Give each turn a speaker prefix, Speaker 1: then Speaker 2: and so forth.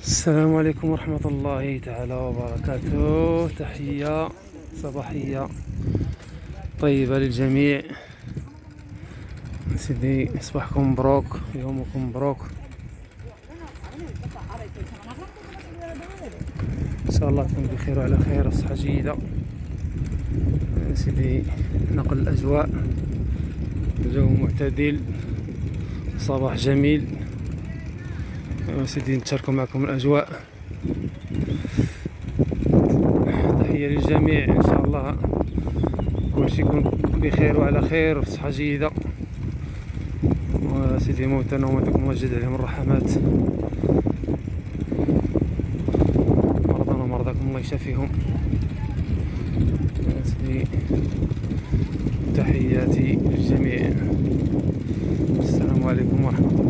Speaker 1: السلام عليكم ورحمة الله تعالى وبركاته. تحية صباحية طيبة للجميع. سيدي صباحكم مبروك، يومكم مبروك، إن شاء الله تكون بخير وعلى خير وصحة جيدة. سيدي نقل الأجواء، الجو معتدل، صباح جميل. سيدي نتشاركوا معكم الأجواء. تحية للجميع، إن شاء الله كل شيء يكون بخير وعلى خير وصحة جيدة. وسيدي موتانا وموتاكم موجد عليهم الرحمات، مرضانا ومرضاكم الله يشافيهم. سيدي تحياتي للجميع، السلام عليكم ورحمة الله.